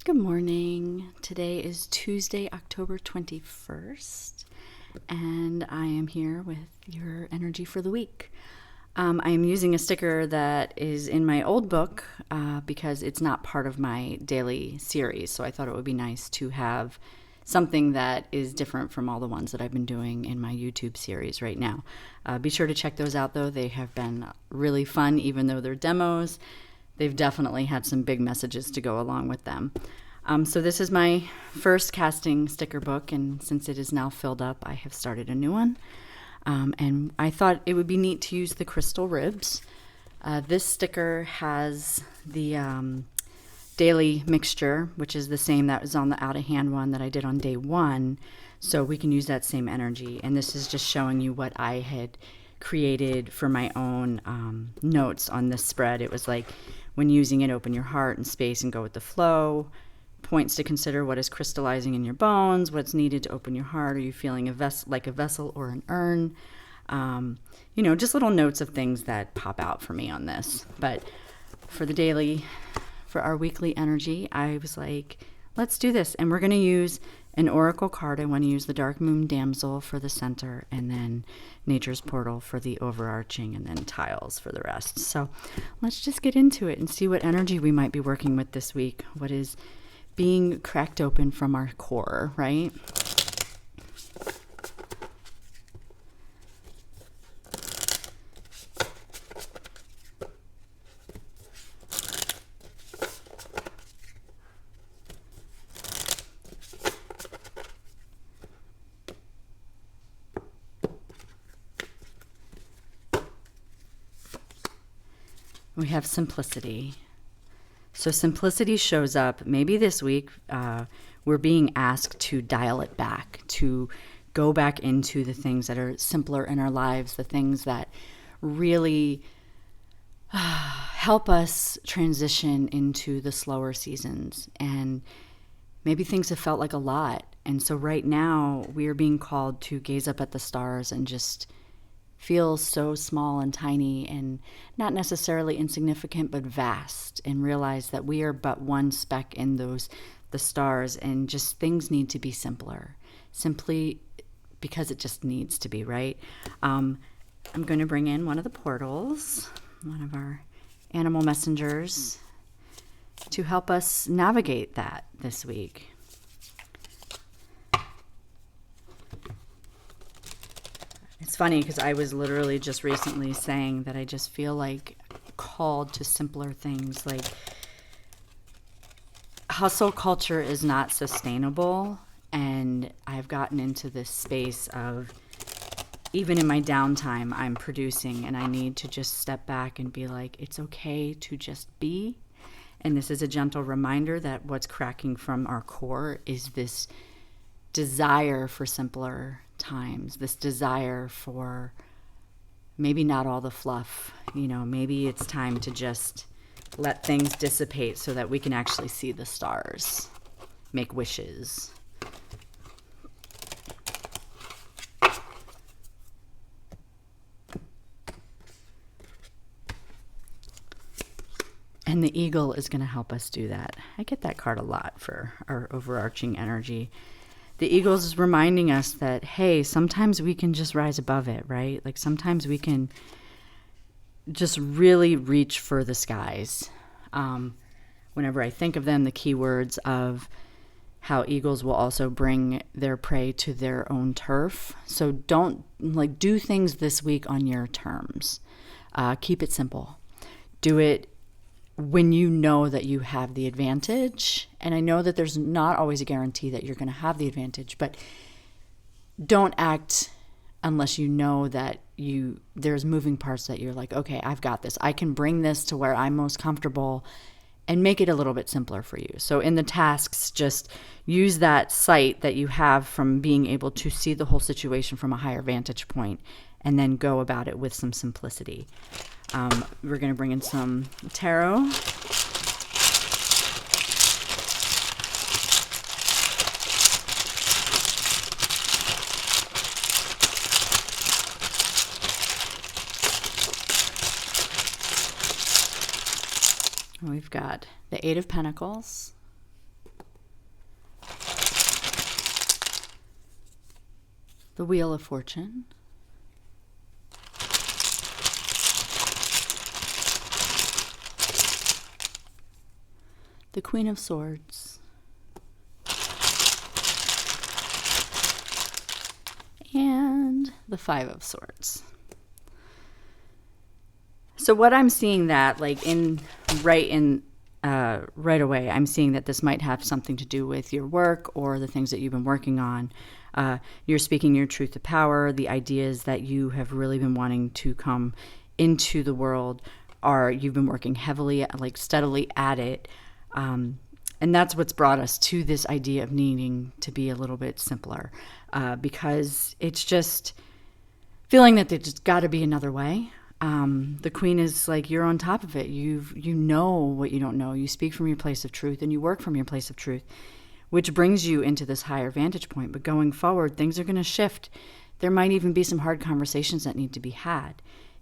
Good morning. Today is Tuesday, October 21st, and I am here with your energy for the week. I am using a sticker that is in my old book because it's not part of my daily series, so I thought it would be nice to have something that is different from all the ones that I've been doing in my YouTube series right now. Be sure to check those out, though. They have been really fun, even though they're demos. They've definitely had some big messages to go along with them. So this is my first casting sticker book, and since it is now filled up, I have started a new one. And I thought it would be neat to use the crystal ribs. This sticker has the daily mixture, which is the same that was on the out of hand one that I did on day one. So we can use that same energy. And this is just showing you what I had created for my own notes on this spread. It was like, when using it, open your heart and space and go with the flow. Points to consider: what is crystallizing in your bones, what's needed to open your heart. Are you feeling like a vessel or an urn? Just little notes of things that pop out for me on this. But for the daily, for our weekly energy, I was like, let's do this. And we're going to use an oracle card. I want to use the Dark Moon Damsel for the center, and then Nature's Portal for the overarching, and then tiles for the rest. So let's just get into it and see what energy we might be working with this week. What is being cracked open from our core, right? We have simplicity. So simplicity shows up. Maybe this week we're being asked to dial it back, to go back into the things that are simpler in our lives, the things that really help us transition into the slower seasons. And maybe things have felt like a lot. And so right now we are being called to gaze up at the stars and just feel so small and tiny and not necessarily insignificant, but vast, and realize that we are but one speck in the stars, and just things need to be simpler, simply because it just needs to be, right? I'm going to bring in one of the portals, one of our animal messengers, to help us navigate that this week. It's funny because I was literally just recently saying that I just feel like called to simpler things. Like, hustle culture is not sustainable, and I've gotten into this space of, even in my downtime, I'm producing, and I need to just step back and be like, it's okay to just be. And this is a gentle reminder that what's cracking from our core is this desire for simpler times, this desire for maybe not all the fluff. Maybe it's time to just let things dissipate so that we can actually see the stars, make wishes. And the eagle is going to help us do that. I get that card a lot for our overarching energy. The eagles is reminding us that, hey, sometimes we can just rise above it, right? Like, sometimes we can just really reach for the skies. Whenever I think of them, the keywords of how eagles will also bring their prey to their own turf. So don't do things this week on your terms. Keep it simple. Do it when you know that you have the advantage. And I know that there's not always a guarantee that you're going to have the advantage, but don't act unless you know that there's moving parts that you're like, okay, I've got this. I can bring this to where I'm most comfortable and make it a little bit simpler for you. So in the tasks, just use that sight that you have from being able to see the whole situation from a higher vantage point, and then go about it with some simplicity. We're going to bring in some tarot. We've got the Eight of Pentacles, the Wheel of Fortune, the Queen of Swords, and the Five of Swords. So what I'm seeing that right away, I'm seeing that this might have something to do with your work or the things that you've been working on. You're speaking your truth to power. The ideas that you have really been wanting to come into the world you've been working heavily, steadily at it. And that's what's brought us to this idea of needing to be a little bit simpler, because it's just feeling that there's just got to be another way. The Queen is like, you're on top of it. You know what you don't know. You speak from your place of truth and you work from your place of truth, which brings you into this higher vantage point. But going forward, things are going to shift. There might even be some hard conversations that need to be had.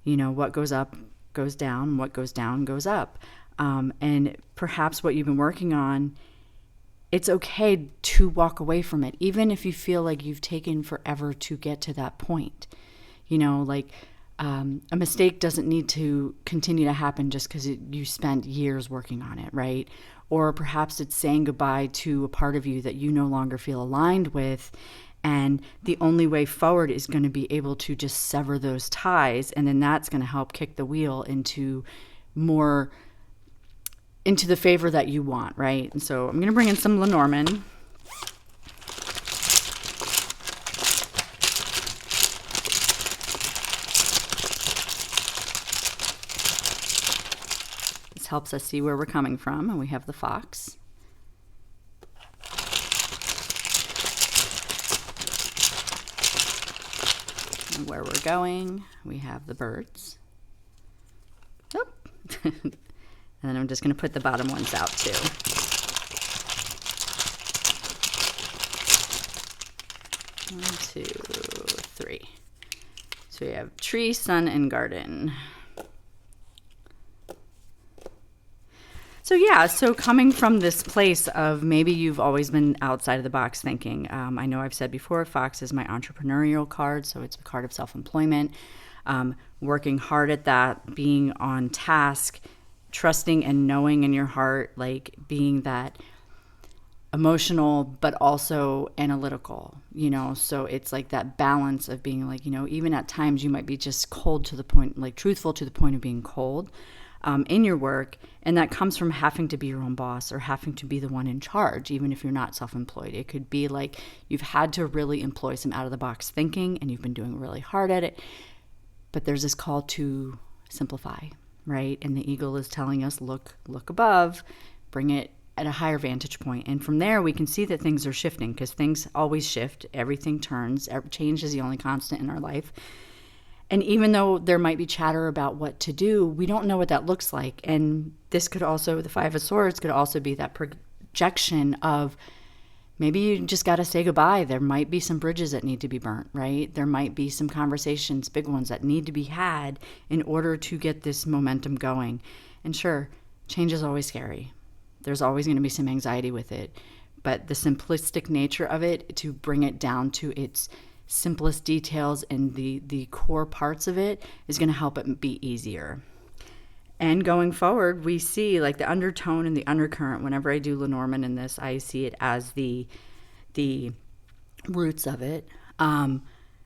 What goes up goes down, what goes down goes up. And perhaps what you've been working on, it's okay to walk away from it, even if you feel like you've taken forever to get to that point. A mistake doesn't need to continue to happen just because you spent years working on it, right? Or perhaps it's saying goodbye to a part of you that you no longer feel aligned with, and the only way forward is going to be able to just sever those ties, and then that's going to help kick the wheel into the favor that you want, right? And so I'm going to bring in some Lenormand. Helps us see where we're coming from, and we have the fox. And where we're going, we have the birds. Oh. And then I'm just going to put the bottom ones out too. 1, 2, 3. So we have tree, sun, and garden. So coming from this place of maybe you've always been outside of the box thinking. I know I've said before, fox is my entrepreneurial card, so it's a card of self-employment. Working hard at that, being on task, trusting and knowing in your heart, being that emotional but also analytical, so it's like that balance of being even at times you might be just cold to the point, truthful to the point of being cold. In your work, and that comes from having to be your own boss or having to be the one in charge, even if you're not self-employed. It could be like you've had to really employ some out-of-the-box thinking and you've been doing really hard at it, but there's this call to simplify, right? And the eagle is telling us, look above, bring it at a higher vantage point. And from there, we can see that things are shifting, because things always shift. Everything turns. Change is the only constant in our life. And even though there might be chatter about what to do, we don't know what that looks like. And this could also, the Five of Swords could also be that projection of maybe you just got to say goodbye. There might be some bridges that need to be burnt, right? There might be some conversations, big ones, that need to be had in order to get this momentum going. And sure, change is always scary. There's always going to be some anxiety with it. But the simplistic nature of it, to bring it down to its simplest details and the core parts of it, is going to help it be easier. And going forward, we see the undertone and the undercurrent. Whenever I do Lenormand in this, I see it as the roots of it.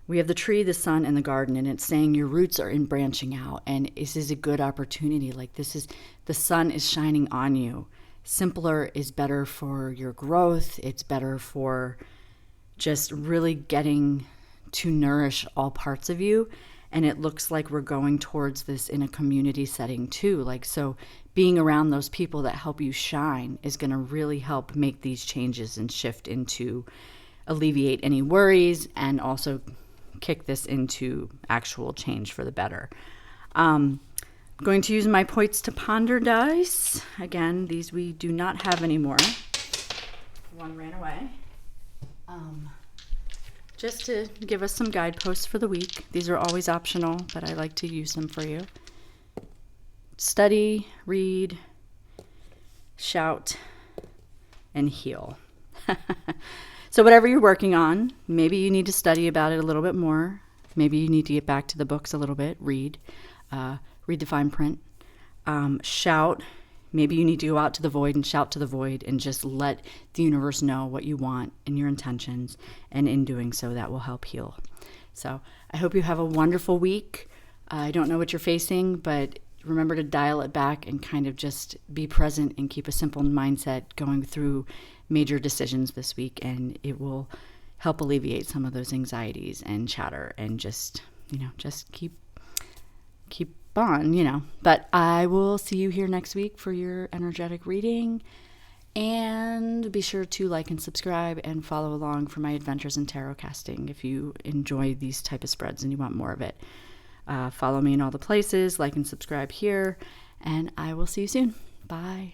We have the tree, the sun, and the garden, and it's saying your roots are in branching out, and this is a good opportunity. The sun is shining on you. Simpler is better for your growth. It's better for just really getting to nourish all parts of you. And it looks like we're going towards this in a community setting too. So being around those people that help you shine is going to really help make these changes and shift into alleviate any worries, and also kick this into actual change for the better. I'm going to use my Points to Ponder dice. Again, these we do not have anymore. One ran away. Just to give us some guideposts for the week. These are always optional, but I like to use them for you. Study, read, shout, and heal. So whatever you're working on, maybe you need to study about it a little bit more. Maybe you need to get back to the books a little bit, read the fine print, shout. Maybe you need to go out to the void and shout to the void and just let the universe know what you want and your intentions. And in doing so, that will help heal. So I hope you have a wonderful week. I don't know what you're facing, but remember to dial it back and kind of just be present and keep a simple mindset going through major decisions this week. And it will help alleviate some of those anxieties and chatter and just keep on. But I will see you here next week for your energetic reading. And be sure to like and subscribe and follow along for my adventures in tarot casting if you enjoy these type of spreads and you want more of it. Follow me in all the places, like and subscribe here, and I will see you soon. Bye.